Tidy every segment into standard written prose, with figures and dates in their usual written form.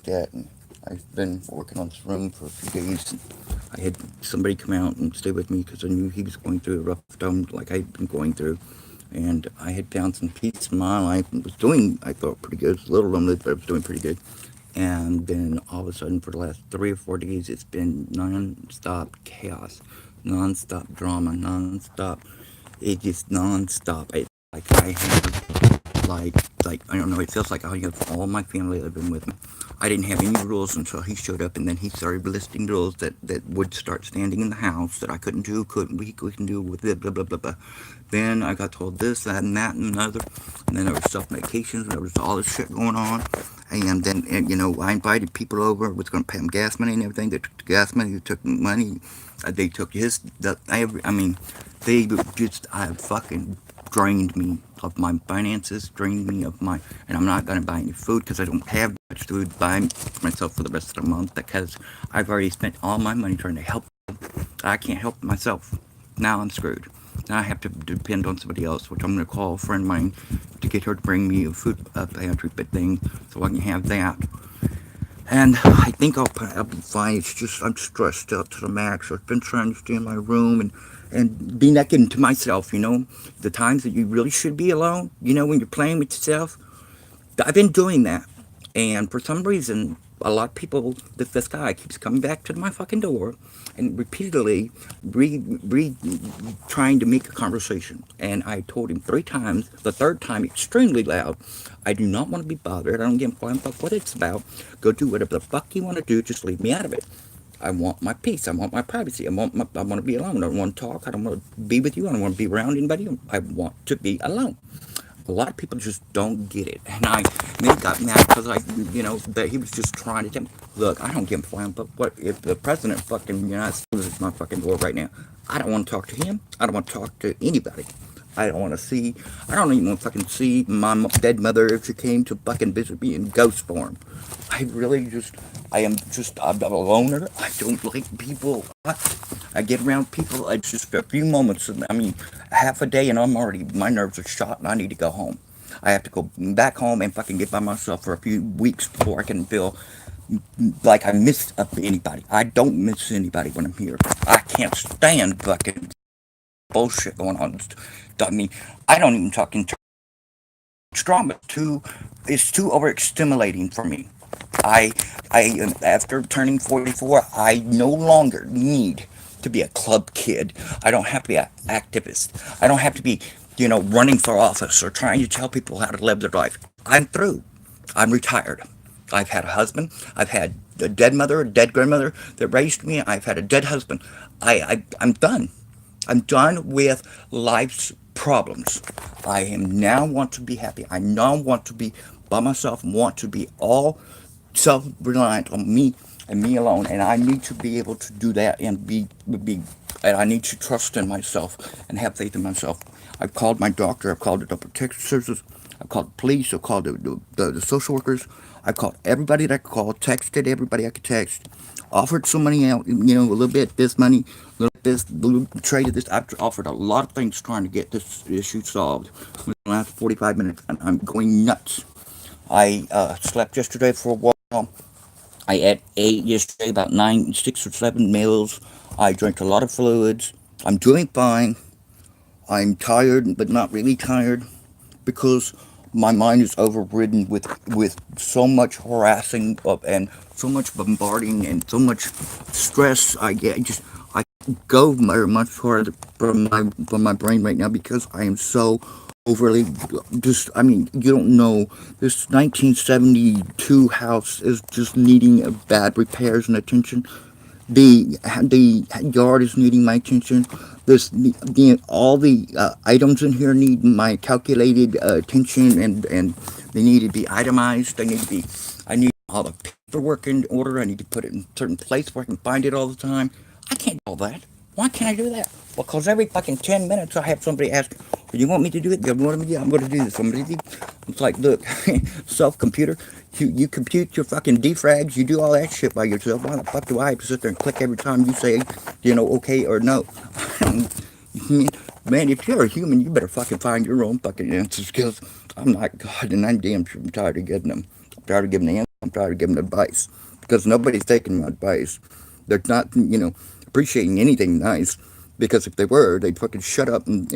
that. And I've been working on this room for a few days. And I had somebody come out and stay with me because I knew he was going through a rough time like I'd been going through. And I had found some peace in my life and was doing, I thought, pretty good. It was a little limited, but I was doing pretty good. And then all of a sudden, for the last 3 or 4 days, it's been non-stop chaos, non-stop drama, non-stop. It just non-stop. It's like I have, like I don't know. It feels like I have all my family living with me. I didn't have any rules until he showed up, and then he started listing rules that would start standing in the house that I couldn't do, couldn't we can do with it, blah blah blah blah. Then I got told this, that, and that, and another, and then there was self medications, and there was all this shit going on. And then, I invited people over, was going to pay them gas money and everything. They took the gas money, they took money, they took I mean, they just, I fucking drained me of my finances, drained me of my, and I'm not going to buy any food because I don't have much food to buy myself for the rest of the month because I've already spent all my money trying to help them. I can't help myself. Now I'm screwed. Now I have to depend on somebody else, which I'm going to call a friend of mine to get her to bring me a food pantry thing so I can have that. And I think I'll be fine. It's just I'm stressed out to the max. I've been trying to stay in my room and be naked to myself, the times that you really should be alone, when you're playing with yourself. I've been doing that. And for some reason, a lot of people, this guy keeps coming back to my fucking door and repeatedly trying to make a conversation. And I told him 3 times, the third time extremely loud, I do not want to be bothered. I don't give a fuck what it's about. Go do whatever the fuck you want to do. Just leave me out of it. I want my peace. I want my privacy. I want to be alone. I don't want to talk. I don't want to be with you. I don't want to be around anybody. I want to be alone. A lot of people just don't get it. And then got mad because that he was just trying to tell me, look, I don't give a fuck, but what if the president fucking United States is at my fucking door right now? I don't want to talk to him. I don't want to talk to anybody. I don't want to see, I don't even want to fucking see my dead mother if she came to fucking visit me in ghost form. I'm a loner. I don't like people. I get around people, it's just a few moments, I mean, half a day and my nerves are shot and I need to go home. I have to go back home and fucking get by myself for a few weeks before I can feel like I miss anybody. I don't miss anybody when I'm here. I can't stand fucking bullshit going on. I mean, I don't even talk in drama. It's too overstimulating for me. I, after turning 44, I no longer need to be a club kid. I don't have to be an activist. I don't have to be, running for office or trying to tell people how to live their life. I'm through. I'm retired. I've had a husband. I've had a dead mother, a dead grandmother that raised me. I've had a dead husband. I'm done. I'm done with life's problems. I am now want to be happy. I now want to be by myself, want to be all self-reliant on me and me alone. And I need to be able to do that and and I need to trust in myself and have faith in myself. I've called my doctor. I've called the double protective services. I've called the police. I've called the social workers. I've called everybody that I could call, texted everybody I could text, offered some money out, a little bit this money, a little bit this, a little traded this. I've offered a lot of things trying to get this issue solved in the last 45 minutes, and I'm going nuts. I slept yesterday for a while. I ate yesterday about 6 or 7 meals. I drank a lot of fluids. I'm doing fine. I'm tired, but not really tired, because my mind is overridden with so much harassing and so much bombarding and so much stress. I go very much farther from my brain right now because I am so overly just. I mean, you don't know, this 1972 house is just needing bad repairs and attention. The yard is needing my attention. All the items in here need my calculated attention, and they need to be itemized. I need all the paperwork in order. I need to put it in a certain place where I can find it all the time. I can't do all that. Why can't I do that? Well, because every fucking 10 minutes I have somebody ask, "Do you want me to do it? Do you want me to do it? I'm going to do this. I'm going to do it." It's like, look, self-computer, you compute your fucking defrags, you do all that shit by yourself. Why the fuck do I have to sit there and click every time you say, okay or no? Man, if you're a human, you better fucking find your own fucking answers, because I'm not God, and I'm damn sure I'm tired of getting them. I'm tired of giving the answers. I'm tired of giving advice because nobody's taking my advice. They're not, appreciating anything nice. Because if they were, they'd fucking shut up and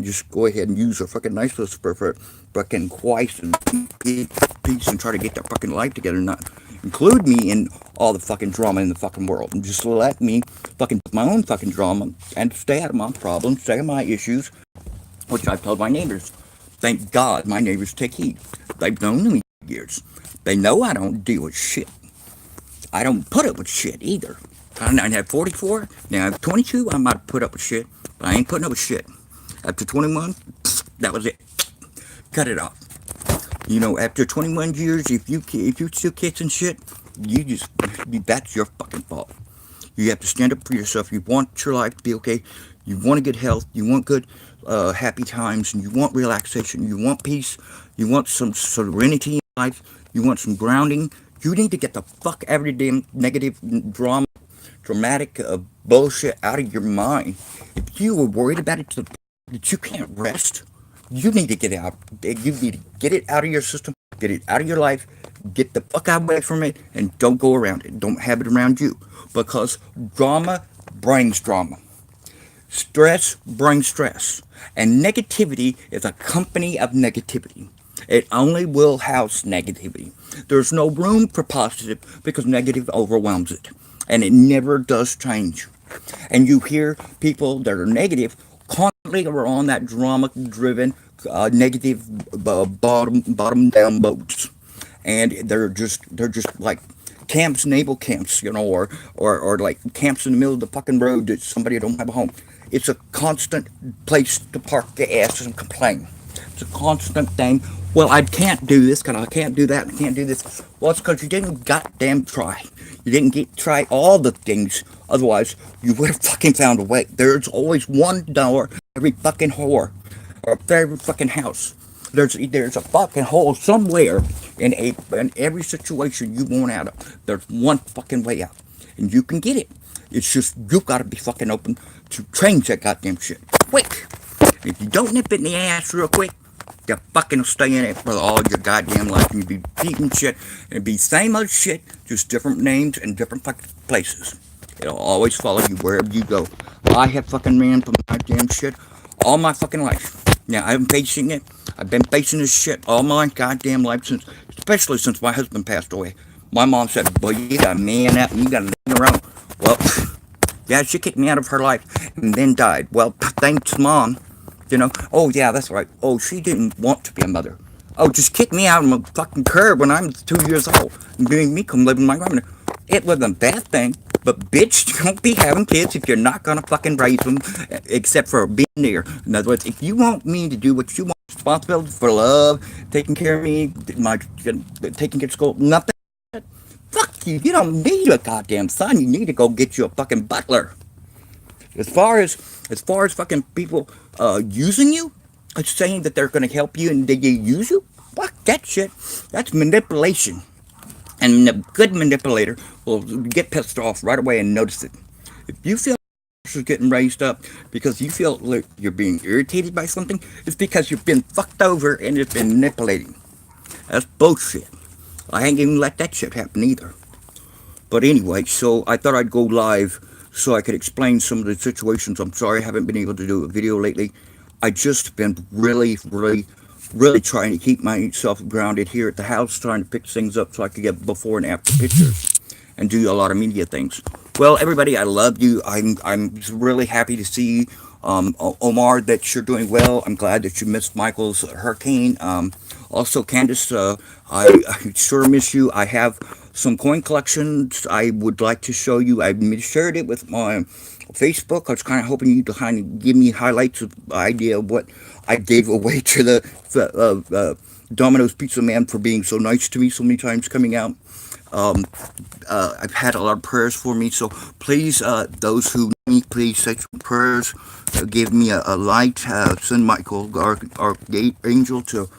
just go ahead and use their fucking nice list for fucking twice and peace and try to get their fucking life together and not include me in all the fucking drama in the fucking world. And just let me fucking do my own fucking drama and stay out of my problems, stay out of my issues, which I've told my neighbors. Thank God my neighbors take heed. They've known me for years. They know I don't deal with shit. I don't put up with shit either. I have 44, now I have 22, I might put up with shit, but I ain't putting up with shit. After 21, that was it. Cut it off. After 21 years, if you still kissing shit, that's your fucking fault. You have to stand up for yourself. You want your life to be okay. You want good health. You want good, happy times, and you want relaxation. You want peace. You want some serenity in life. You want some grounding. You need to get the fuck every damn negative dramatic bullshit out of your mind. If you were worried about it to the point that you can't rest, you need to get it out. You need to get it out of your system, get it out of your life, get the fuck away from it, and don't go around it. Don't have it around you. Because drama brings drama. Stress brings stress. And negativity is a company of negativity. It only will house negativity. There's no room for positive because negative overwhelms it. And it never does change. And you hear people that are negative constantly are on that drama-driven, negative, bottom down boats, and they're just like camps, naval camps, or like camps in the middle of the fucking road that somebody don't have a home. It's a constant place to park the ass and complain. It's a constant thing. Well, I can't do this because I can't do that. I can't do this. Well, it's because you didn't goddamn try. You didn't try all the things. Otherwise, you would have fucking found a way. There's always one door every fucking whore or every fucking house. There's a fucking hole somewhere in every situation you want out of. There's one fucking way out, and you can get it. It's just you gotta be fucking open to change that goddamn shit quick. If you don't nip it in the ass real quick, you fucking stay in it for all your goddamn life, and you be beating shit, and be same old shit, just different names and different fucking places. It'll always follow you wherever you go. I have fucking ran from my damn shit all my fucking life. Now I'm facing it. I've been facing this shit all my goddamn life especially since my husband passed away. My mom said, "Boy, you gotta man up, and you gotta live around." Well, yeah, she kicked me out of her life and then died. Well, thanks, Mom. Oh, yeah, that's right. Oh, she didn't want to be a mother. Oh, just kick me out of my fucking curb when I'm 2 years old and made me come live with my grandmother. It wasn't a bad thing, but bitch, don't be having kids if you're not gonna fucking raise them, except for being near. In other words, if you want me to do what you want, responsibility for love, taking care of me, taking care of school, nothing. Fuck you. You don't need a goddamn son. You need to go get you a fucking butler. As far as fucking people using you, saying that they're gonna help you and they use you, fuck that shit. That's manipulation. And a good manipulator will get pissed off right away and notice it. If you feel is getting raised up because you feel like you're being irritated by something, it's because you've been fucked over and it's been manipulating. That's bullshit. I ain't even let that shit happen either. But anyway, so I thought I'd go live so I could explain some of the situations. I'm sorry I haven't been able to do a video lately. I just been really, really, really trying to keep myself grounded here at the house, trying to fix things up so I could get before and after pictures and do a lot of media things. Well, everybody, I love you. I'm really happy to see Omar, that you're doing well. I'm glad that you missed Michael's hurricane. Also, Candace, I sure miss you. I have some coin collections I would like to show you. I shared it with my Facebook. I was kind of hoping you to kind of give me highlights of the idea of what I gave away to the Domino's Pizza Man for being so nice to me so many times coming out. I've had a lot of prayers for me, so please, those who need me, please say some prayers. Give me a light. Send Michael, our gate angel, to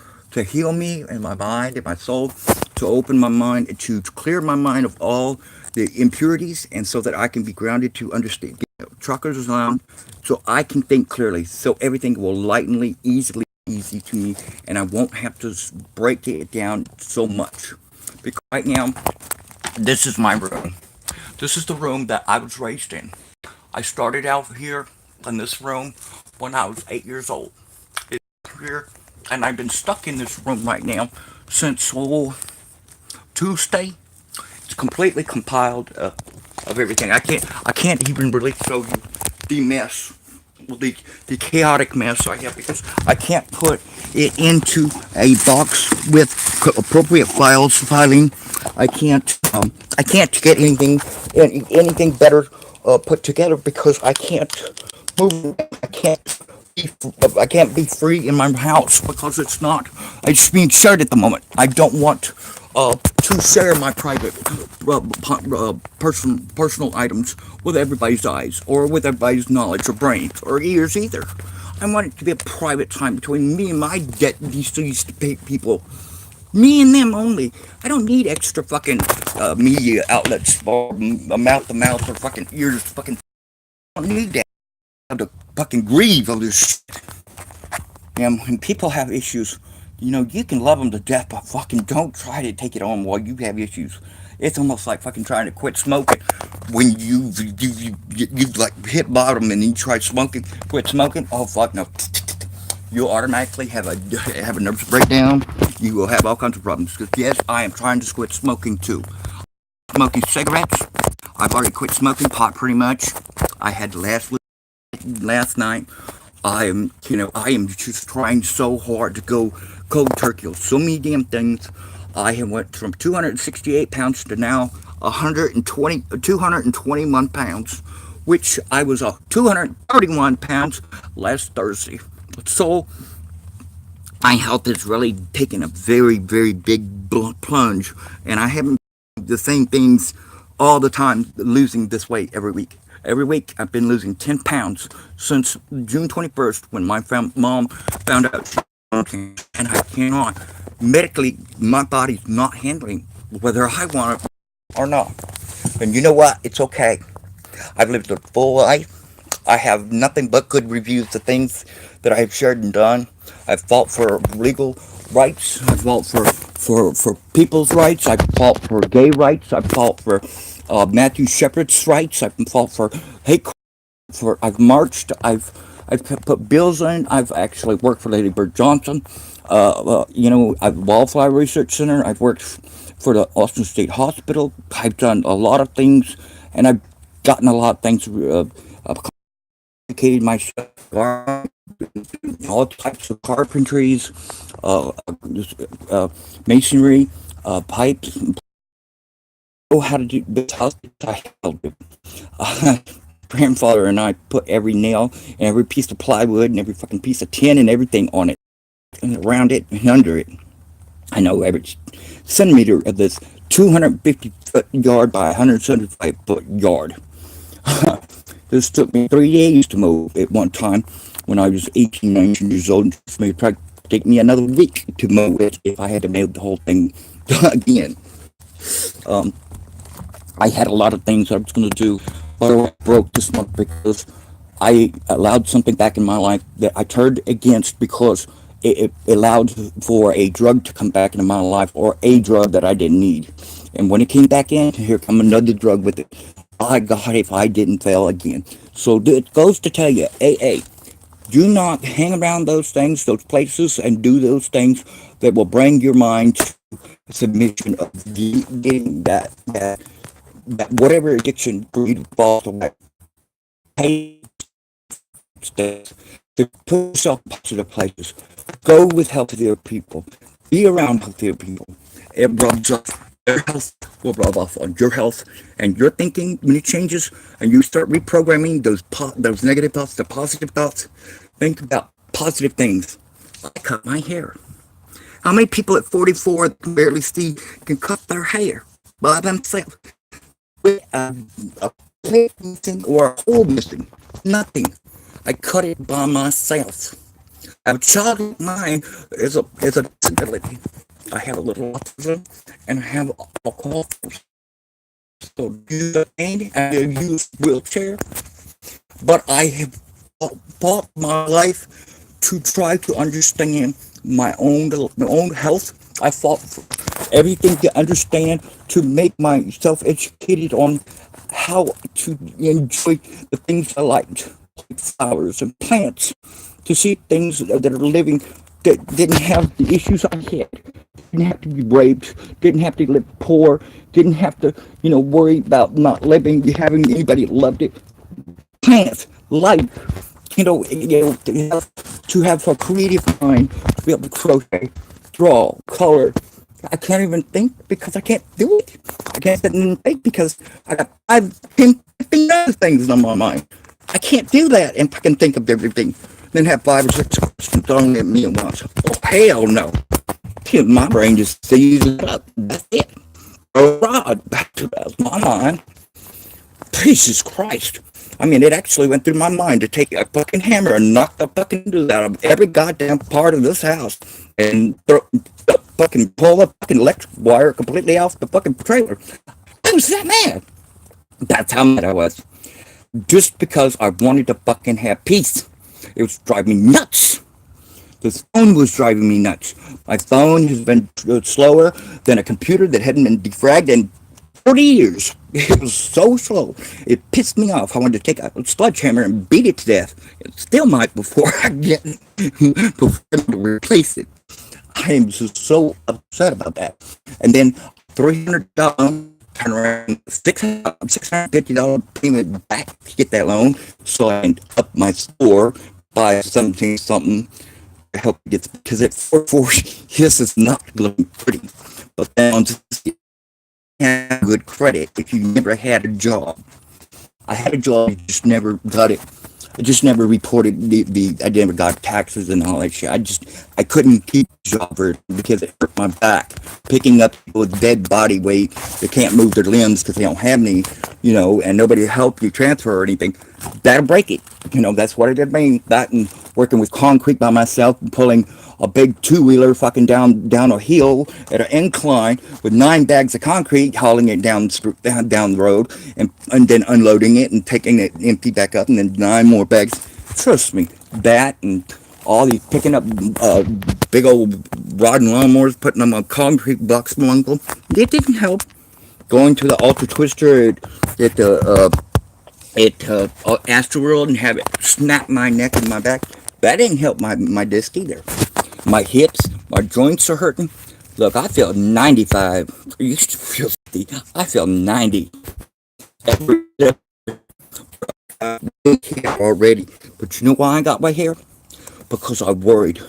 heal me and my mind and my soul, to open my mind, and to clear my mind of all the impurities, and so that I can be grounded to understand. Chakras around, so I can think clearly, so everything will easy to me, and I won't have to break it down so much. because right now, this is my room. This is the room that I was raised in. I started out here in this room when I was 8 years old. It's here, and I've been stuck in this room right now since Tuesday. It's completely compiled of everything. I can't even really show you the mess, well, the chaotic mess I have because I can't put it into a box with appropriate filing. I can't get anything better put together because I can't move. Be, I can't be free in my house because it's being shared at the moment. I don't want to share my private personal items with everybody's eyes or with everybody's knowledge or brains or ears either. I want it to be a private time between me and my deceased people. Me and them only. I don't need extra fucking media outlets or mouth to mouth or fucking ears. I don't need that. I have to fucking grieve over this shit. And when people have issues, you can love them to death, but fucking don't try to take it on while you have issues. It's almost like fucking trying to quit smoking when you like hit bottom and then you try smoking, quit smoking. Oh fuck no, you'll automatically have a nervous breakdown. You will have all kinds of problems. Because yes, I am trying to quit smoking too. Smoking cigarettes. I've already quit smoking pot pretty much. I had last night. I am just trying so hard to go cold turkey on so many damn things. I have went from 268 pounds to now 221 pounds, which I was 231 pounds last Thursday. So my health has really taken a very, very big plunge, and I haven't the same things all the time, losing this weight every week. Every week, I've been losing 10 pounds since June 21st when my mom found out she was cancer, and I cannot. Medically, my body's not handling whether I want it or not. And you know what? It's okay. I've lived a full life. I have nothing but good reviews of things that I've shared and done. I've fought for legal rights. I've fought for people's rights. I've fought for gay rights. I've fought for Matthew Shepard's rights. I've fought for hate. I've marched. I've put bills in. I've actually worked for Lady Bird Johnson. I've Wildflower Research Center. I've worked for the Austin State Hospital. I've done a lot of things, and I've gotten a lot of things. Educated myself, all types of carpentries, masonry, pipes. Know how to do this house. Grandfather and I put every nail and every piece of plywood and every fucking piece of tin and everything on it, and around it and under it. I know every centimeter of this 250-foot yard by 175-foot yard. This took me 3 days to mow at one time when I was 18, 19 years old. It may probably take me another week to mow it if I had to mow the whole thing again. I had a lot of things I was going to do, but I broke this month because I allowed something back in my life that I turned against because it allowed for a drug to come back into my life, or a drug that I didn't need. And when it came back in, here come another drug with it. My God, if I didn't fail again. So it goes to tell you, AA, do not hang around those things, those places, and do those things that will bring your mind to submission of getting that whatever addiction for you to fall away. To put yourself in positive places. Go with healthier people. Be around healthier people. It rubs off. Their health will rub off on your health, and your thinking when it changes and you start reprogramming those negative thoughts to positive thoughts. Think about positive things. I cut my hair. How many people at 44 that can barely see can cut their hair by themselves with a plate missing or a hole missing? Nothing. I cut it by myself. A childlike mind is a disability. I have a little autism, and I have alcohol. So use a cane and I use wheelchair. But I have fought my life to try to understand my own health. I fought everything to understand, to make myself educated on how to enjoy the things I liked, like flowers and plants, to see things that are living that didn't have the issues I had, didn't have to be raped, didn't have to live poor, didn't have to, worry about not living, having anybody that loved it. Plants, life, to have a creative mind, to be able to crochet, draw, color. I can't even think because I can't do it. I can't sit and think because I got 15 other things on my mind. I can't do that and I can think of everything. Then have 5 or 6 questions thrown at me at once. Oh, hell no. My brain just seizes it up. That's it. Oh, God, back to my mind. Jesus Christ. I mean, it actually went through my mind to take a fucking hammer and knock the fucking windows out of every goddamn part of this house and fucking pull the fucking electric wire completely off the fucking trailer. I was that mad. That's how mad I was. Just because I wanted to fucking have peace. It was driving me nuts. This phone was driving me nuts. My phone has been slower than a computer that hadn't been defragged in 40 years. It was so slow. It pissed me off. I wanted to take a sledgehammer and beat it to death. It still might before I get before I replace it. I am just so upset about that. And then $300 turn around $650 payment back to get that loan, so I can up my score by 17 something to help get, because at 440 this is not looking pretty. But then on have good credit if you never had a job. I had a job, just never got it. I just never reported I never got taxes and all that shit. I couldn't keep the job because it hurt my back. Picking up people with dead body weight that can't move their limbs because they don't have any, and nobody to help you transfer or anything. That'll break it. That's what it did mean. That and working with concrete by myself and pulling a big two-wheeler fucking down a hill at an incline with 9 bags of concrete, hauling it down the road, and then unloading it and taking it empty back up, and then 9 more bags. Trust me, that and all these picking up big old rod and lawnmowers, putting them on concrete blocks among them, it didn't help. Going to the Ultra Twister at Astroworld and have it snap my neck and my back, that didn't help my disc either. My hips, my joints are hurting. Look, I feel 95. I used to feel 50. I feel 90. Every day already. But you know why I got my hair? Because I worried.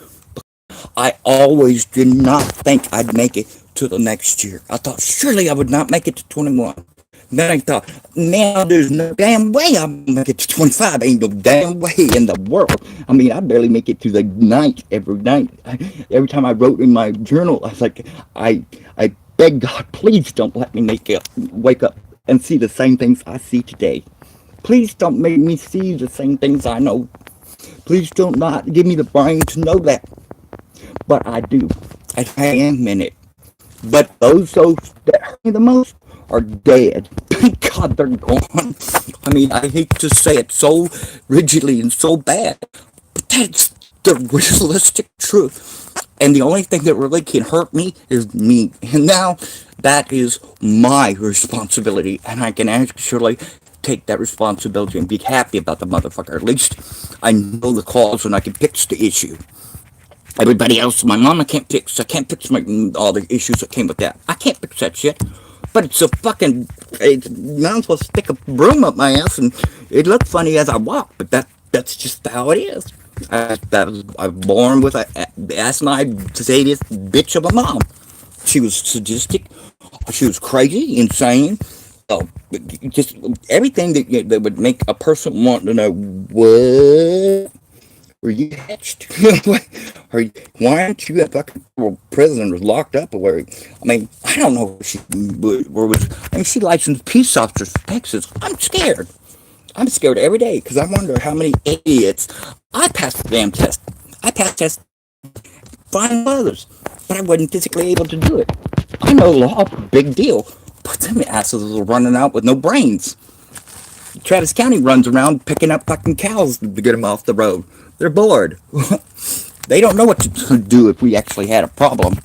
I always did not think I'd make it to the next year. I thought surely I would not make it to 21. Then I thought, now there's no damn way I'll make it to 25. Ain't no damn way in the world. I mean, I barely make it to the night every night. Every time I wrote in my journal, I was like, I beg God, please don't let me wake up and see the same things I see today. Please don't make me see the same things I know. Please don't not give me the brain to know that. But I do. I am in it. But those that hurt me the most are dead. Thank God they're gone. I mean, I hate to say it so rigidly and so bad, but that's the realistic truth. And the only thing that really can hurt me is me. And now that is my responsibility, and I can actually take that responsibility and be happy about the motherfucker. At least I know the cause and I can fix the issue. Everybody else, my mom, I can't fix all the issues that came with that. I can't fix that shit. But it's a fucking, might as well stick a broom up my ass and it looked funny as I walk, but that's just how it is. I was born with a asinine, sadist bitch of a mom. She was sadistic, she was crazy, insane. Oh, just everything that would make a person want to know, what? Were you hatched? Why aren't you a fucking prison or locked up or where? I mean, I don't know where was. I mean, she licensed peace officers for Texas. I'm scared. I'm scared every day because I wonder how many idiots. I passed the damn test. I passed tests fine others, but I wasn't physically able to do it. I know law, big deal, but them assholes are running out with no brains. Travis County runs around picking up fucking cows to get them off the road. They're bored. They don't know what to do if we actually had a problem.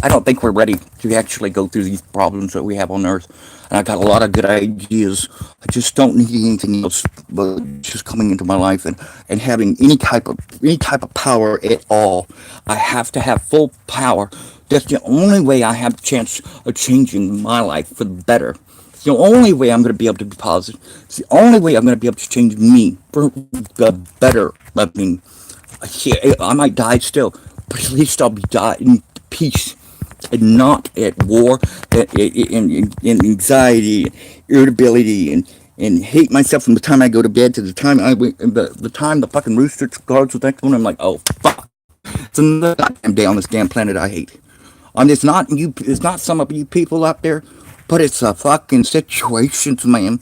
I don't think we're ready to actually go through these problems that we have on Earth. And I got a lot of good ideas. I just don't need anything else but just coming into my life and having any type of power at all. I have to have full power. That's the only way I have a chance of changing my life for the better. It's the only way I'm going to be able to be positive. It's the only way I'm going to be able to change me for the better. I mean, I might die still, but at least I'll be dying in peace and not at war and anxiety, irritability, and hate myself from the time I go to bed to the time the time the fucking rooster guards the next one. I'm like, oh fuck, it's another goddamn day on this damn planet I hate. It's not you. It's not some of you people out there, but it's a fucking situations, man.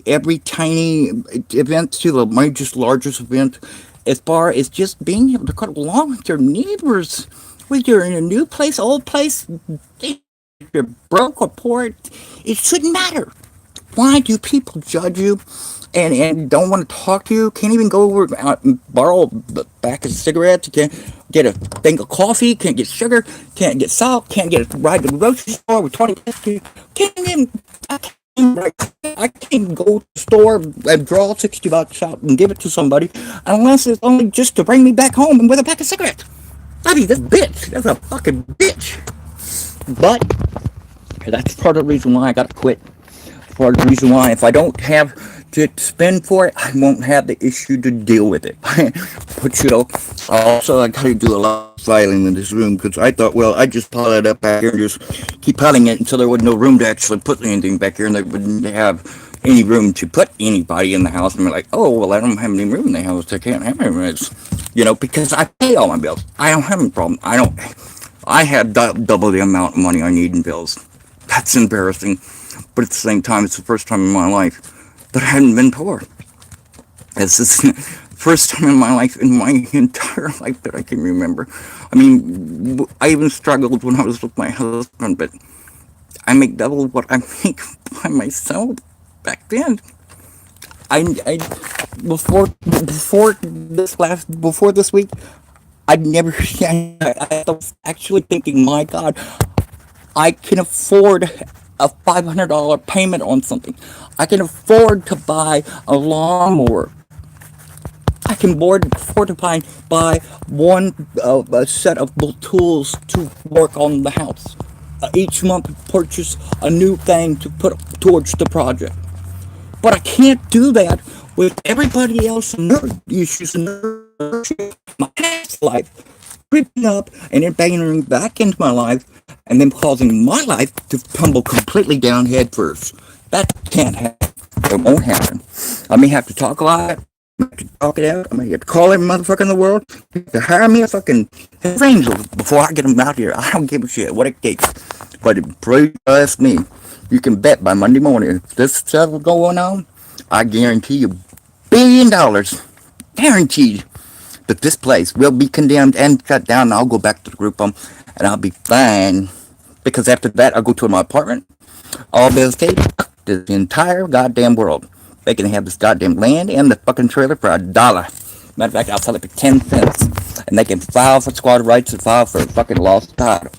Every tiny event to the largest event, as far as just being able to cut along with your neighbors, whether you're in a new place, old place, if you're broke or poor, it shouldn't matter. Why do people judge you and don't want to talk to you? Can't even go over out and borrow a pack of cigarettes. Can't get a thing of coffee. Can't get sugar. Can't get salt. Can't get a ride to the grocery store with 20 cents. Can't even. I can't go to the store and draw $60 out and give it to somebody unless it's only just to bring me back home and with a pack of cigarettes. I mean, this bitch. That's a fucking bitch. But that's part of the reason why I got to quit. Part of the reason why, if I don't have to spend for it, I won't have the issue to deal with it. But also I got to do a lot of filing in this room because I thought, well, I just pile it up back here and just keep piling it until there was no room to actually put anything back here, and they wouldn't have any room to put anybody in the house. And they're like, oh, well, I don't have any room in the house. I can't have any room. Because I pay all my bills. I don't have any problem. I have double the amount of money I need in bills. That's embarrassing. But at the same time, it's the first time in my life that I hadn't been poor. This is the first time in my life, in my entire life, that I can remember. I mean, I even struggled when I was with my husband, but I make double what I make by myself back then. I before this week, I'd never. I was actually thinking, my God, I can afford a $500 payment on something. I can afford to buy a lawnmower. I can afford to buy one a set of tools to work on the house. Each month, purchase a new thing to put towards the project. But I can't do that with everybody else and their issues and my past life creeping up and then banging back into my life and then causing my life to tumble completely down head first. That can't happen. It won't happen. I may have to talk a lot. I may have to talk it out. I may have to call every motherfucker in the world to hire me a fucking angel before I get them out here. I don't give a shit what it takes. But trust me, you can bet by Monday morning, if this stuff is going on, I guarantee you $1 billion, guaranteed, that this place will be condemned and shut down, and I'll go back to the group home, and I'll be fine. Because after that, I'll go to my apartment, all bills paid, the entire goddamn world. They can have this goddamn land and the fucking trailer for $1. Matter of fact, I'll sell it for 10 cents. And they can file for squatter rights and file for fucking lost title.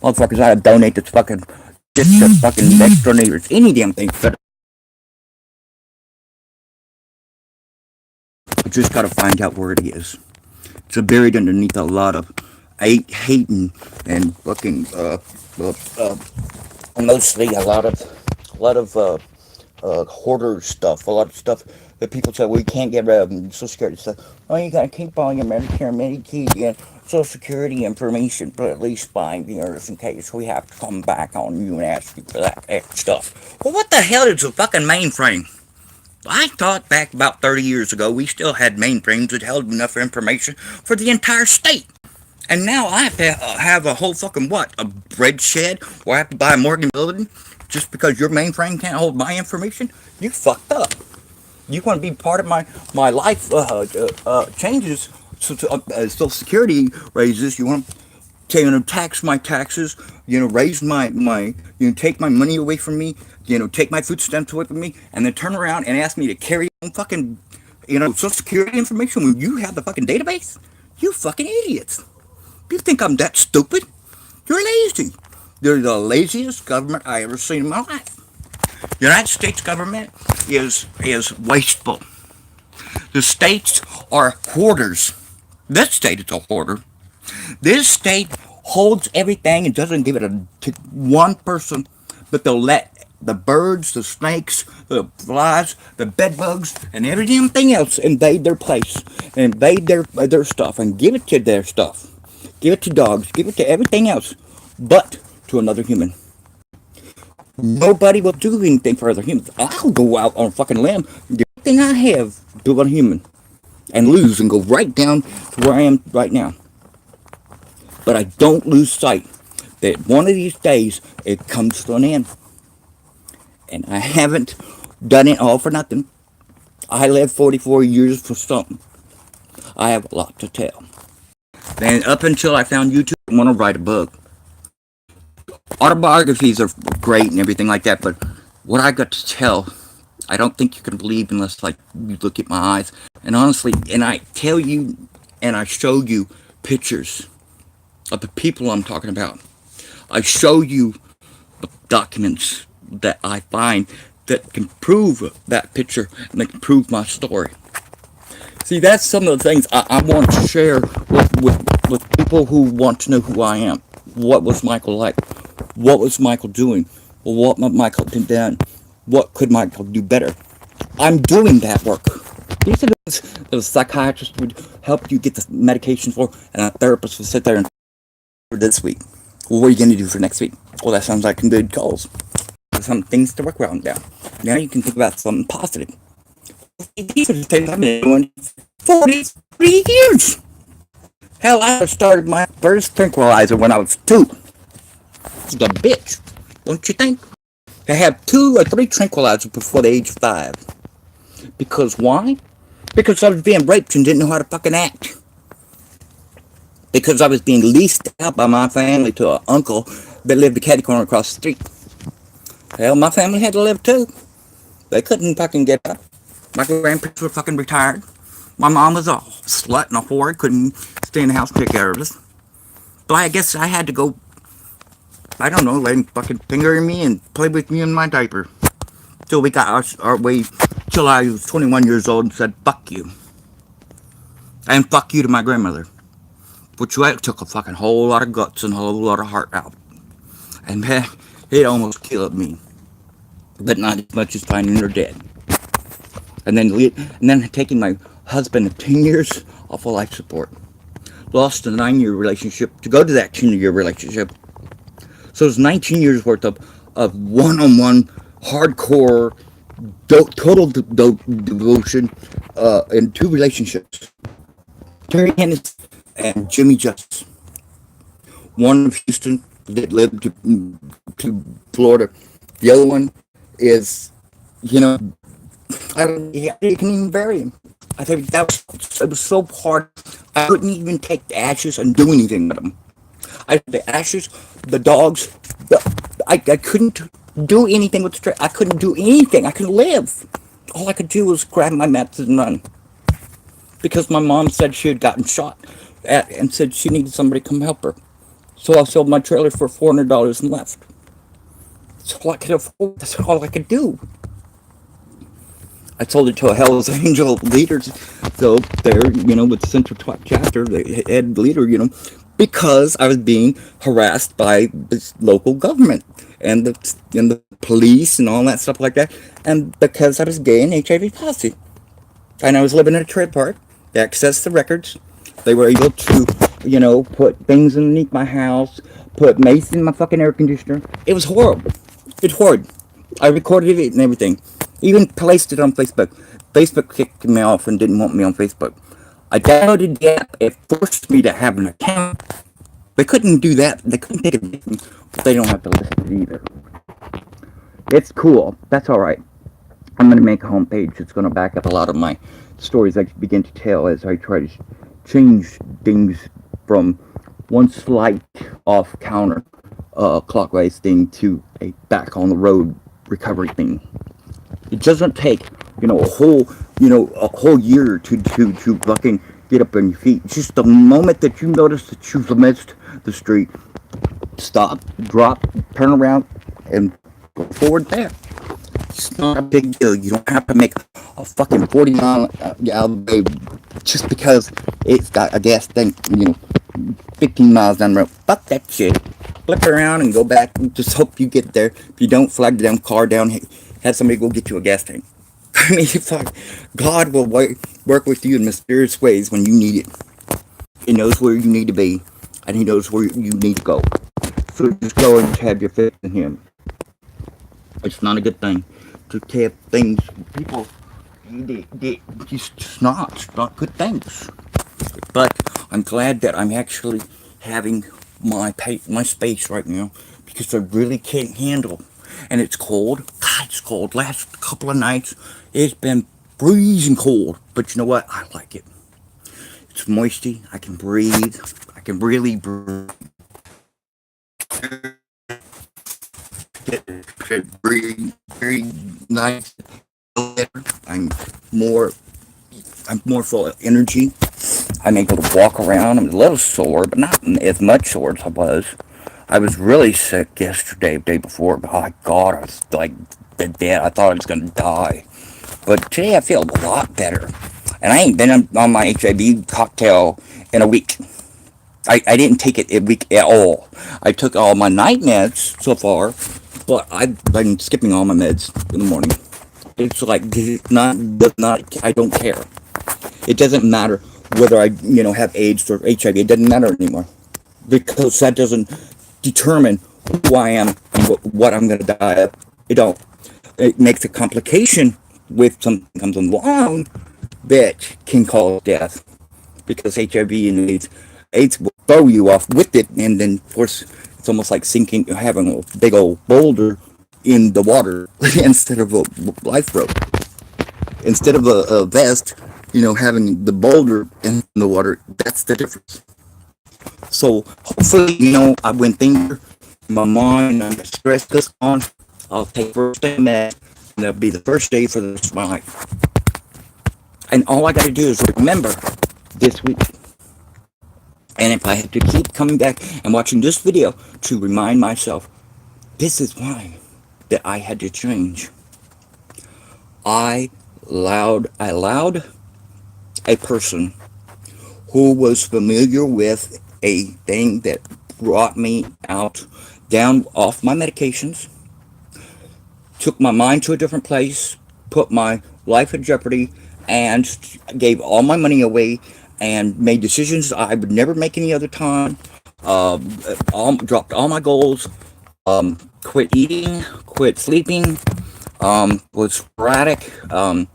Motherfuckers ought to donate this fucking just to fucking next door neighbors. Any damn thing. You just gotta find out where it is. It's buried underneath a lot of hating and fucking mostly a lot of hoarder stuff. A lot of stuff that people say, well, you can't get rid of Social Security stuff. Oh, you gotta keep all your Medicare, Medicaid, and Social Security information for at least 5 years in case we have to come back on you and ask you for that stuff. Well, what the hell is a fucking mainframe? I thought back about 30 years ago we still had mainframes that held enough information for the entire state. And now I have to have a whole fucking a bread shed, or I have to buy a Morgan building just because your mainframe can't hold my information? You fucked up. You want to be part of my life changes, Social Security raises. You want to tax my taxes, raise my take my money away from me, take my food stamps away from me, and then turn around and ask me to carry on fucking, Social Security information when you have the fucking database? You fucking idiots. You think I'm that stupid? You're lazy. You're the laziest government I ever seen in my life. The United States government is wasteful. The states are hoarders. This state is a hoarder. This state holds everything and doesn't give it to one person, but they'll let the birds, the snakes, the flies, the bed bugs, and everything else invade their place, invade their stuff, and give it to their stuff. Give it to dogs, give it to everything else, but to another human. Nobody will do anything for other humans. I'll go out on a fucking limb, give everything I have to a human, and lose and go right down to where I am right now. But I don't lose sight that one of these days it comes to an end. And I haven't done it all for nothing. I lived 44 years for something. I have a lot to tell. And up until I found YouTube, I want to write a book. Autobiographies are great and everything like that, but what I got to tell, I don't think you can believe unless like you look at my eyes. And honestly, and I tell you and I show you pictures of the people I'm talking about. I show you documents that I find that can prove that picture and that can prove my story. See, that's some of the things I want to share with people who want to know who I am. What was Michael like? What was Michael doing? What Michael did then? What could Michael do better? I'm doing that work. These are the psychiatrist would help you get the medication for, and a therapist would sit there and for this week. Well, what are you going to do for next week? Well, that sounds like some good goals. Some things to work around now. Now you can think about something positive. These are the things I've been doing 43 years. Hell, I started my first tranquilizer when I was 2. It's a bitch, don't you think? I had 2 or 3 tranquilizers before the age of 5. Because why? Because I was being raped and didn't know how to fucking act. Because I was being leased out by my family to an uncle that lived a catty corner across the street. Hell, my family had to live too. They couldn't fucking get up. My grandparents were fucking retired. My mom was a slut and a whore, couldn't stay in the house and take care of us. But I guess I had to go, I don't know, let him fucking finger me and play with me in my diaper. Till we got our way, till I was 21 years old and said, fuck you. And fuck you to my grandmother. Which took a fucking whole lot of guts and a whole lot of heart out. And man, it almost killed me. But not as much as finding her dead. And then taking my husband of 10 years off of life support. Lost a 9-year relationship to go to that 10-year relationship. So it's 19 years worth of one-on-one, hardcore, total devotion in 2 relationships. Terry Hennis and Jimmy Justice. One of Houston that lived to Florida. The other one is, you know, I don't, you can even bury him. I think it was so hard. I couldn't even take the ashes and do anything with them. The ashes, the dogs, I couldn't do anything with the tree. I couldn't do anything. I couldn't live. All I could do was grab my mats and run. Because my mom said she had gotten shot at and said she needed somebody to come help her. So I sold my trailer for $400 and left. That's all I could afford. That's all I could do. I sold it to a Hell's Angel leader, so there, you know, with the Central Chapter, the head leader, you know, because I was being harassed by this local government and the police and all that stuff like that, and because I was gay and HIV positive, and I was living in a trailer park. They accessed the records. They were able to, you know, put things underneath my house, put mace in my fucking air conditioner. It was horrible. It's horrid. I recorded it and everything. Even placed it on Facebook. Facebook kicked me off and didn't want me on Facebook. I downloaded the app. It forced me to have an account. They couldn't do that. They couldn't take it, but they don't have to listen to it either. It's cool. That's all right. I'm going to make a homepage. It's going to back up a lot of my stories I begin to tell as I try to change things from one slight off counter clockwise thing to a back on the road recovery thing. It doesn't take, you know, a whole year to fucking get up on your feet. Just the moment that you notice that you've missed the street, stop, drop, turn around, and go forward there. It's not a big deal. You don't have to make a fucking 40-mile way just because it's got a gas tank, 15 miles down the road. Fuck that shit. Flip around and go back. Just hope you get there. If you don't, flag the damn car down. Have somebody go get you a gas tank. I mean, fuck. God will work with you in mysterious ways when you need it. He knows where you need to be, and He knows where you need to go. So just go and just have your faith in Him. It's not a good thing to have things, people, it's not good things. But I'm glad that I'm actually having my space right now because I really can't handle. And it's cold. God, it's cold. Last couple of nights, it's been freezing cold. But you know what? I like it. It's moisty. I can breathe. I can really breathe. Very nice. I'm more I'm more full of energy. I'm able to walk around. I'm a little sore, but not as much sore as I was. I was really sick yesterday, day before. Oh God, I was like dead. I thought I was gonna die. But today I feel a lot better. And I ain't been on my HIV cocktail in a week. I didn't take it a week at all. I took all my night meds so far, but I've been skipping all my meds in the morning. It's like does not. I don't care. It doesn't matter whether I have AIDS or HIV. It doesn't matter anymore because that doesn't determine who I am and what I'm going to die of. It don't. It makes a complication with something comes along that can cause death because HIV and AIDS will throw you off with it, and then of course it's almost like having a big old boulder in the water instead of a lifeboat. Instead of a vest, having the boulder in the water, that's the difference. So hopefully, I went thinking my mind and the stress goes on. I'll take first day med, and that'll be the first day for the rest of my life. And all I got to do is remember this week. And if I have to keep coming back and watching this video to remind myself, this is why that I had to change. I allowed a person who was familiar with a thing that brought me down off my medications, took my mind to a different place, put my life in jeopardy, and gave all my money away and made decisions I would never make any other time. Dropped all my goals, quit eating, quit sleeping, was sporadic. I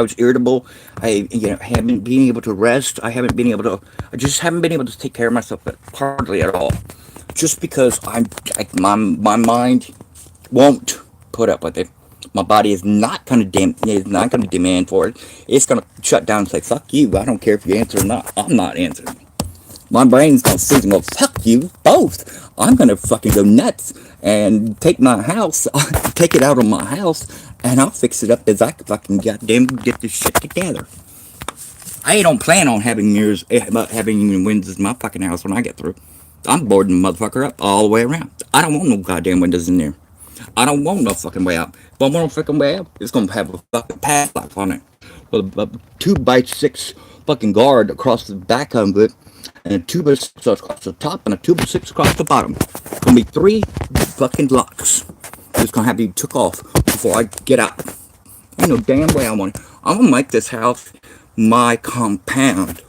was irritable. I haven't been able to rest. I just haven't been able to take care of myself hardly at all. Just because my mind won't put up with it. My body is not going to demand for it. It's going to shut down and say, fuck you. I don't care if you answer or not. I'm not answering. My brain's going to sit and go, fuck you, both. I'm going to fucking go nuts and take my house, take it out of my house, and I'll fix it up as I fucking goddamn get this shit together. I don't plan on having any windows in my fucking house when I get through. I'm boarding the motherfucker up all the way around. I don't want no goddamn windows in there. I don't want no fucking way out. If I want a fucking way out, it's gonna have a fucking padlock on it with a 2x6 fucking guard across the back of it, and a 2x6 across the top, and a 2x6 across the bottom. It's gonna be 3 fucking locks. It's gonna have to be took off before I get out. You know damn way I want it. I'm gonna make this house my compound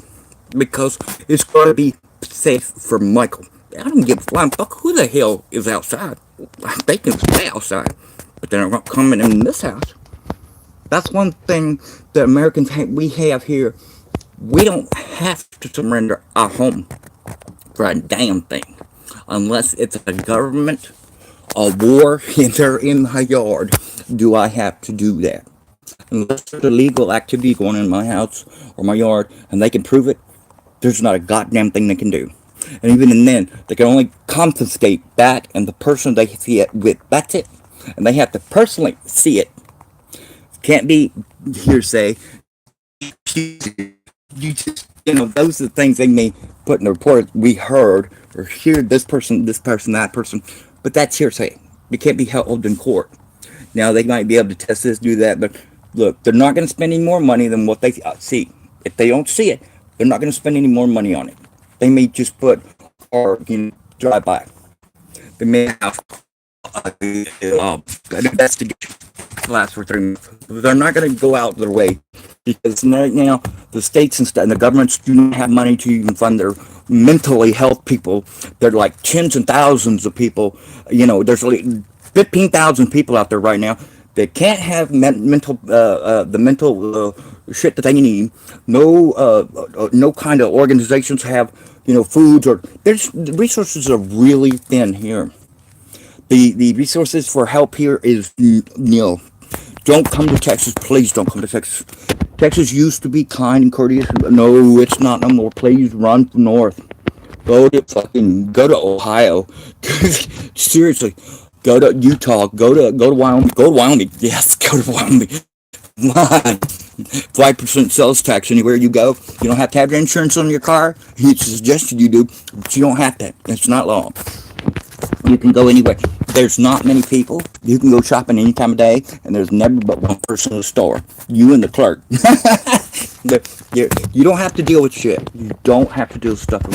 because it's gonna be safe for Michael. I don't give a flying fuck who the hell is outside. They can stay outside, but they're not coming in this house. That's one thing that Americans we have here. We don't have to surrender our home for a damn thing, unless it's a government, a war, and they're in my yard. Do I have to do that? Unless there's a legal activity going on in my house or my yard, and they can prove it, there's not a goddamn thing they can do. And even then, they can only confiscate that and the person they see it with. That's it. And they have to personally see it. Can't be hearsay. you just, those are the things they may put in the report. We heard or hear this person, that person, but that's hearsay. It can't be held in court. Now they might be able to test this, do that, but look, they're not going to spend any more money than what they see. If they don't see it, they're not going to spend any more money on it. They may just put or drive by. They may have an investigation last for 3 months. They're not going to go out their way because right now the states and the governments do not have money to even fund their mentally health people. They're like tens and thousands of people. There's like 15,000 people out there right now that can't have mental the mental shit that they need. No kind of organizations have foods or the resources are really thin here. The resources for help here is nil. Don't come to Texas. Please don't come to Texas. Texas used to be kind and courteous. No, it's not no more. Please run north. Go to Ohio. Seriously. Go to Utah. Go to Wyoming. Go to Wyoming. Yes, go to Wyoming. 5% sales tax anywhere you go. You don't have to have your insurance on your car. It's suggested you do, but you don't have to. It's not law. You can go anywhere. There's not many people. You can go shopping any time of day, and there's never but one person in the store. You and the clerk. You don't have to deal with shit. You don't have to deal with stuff.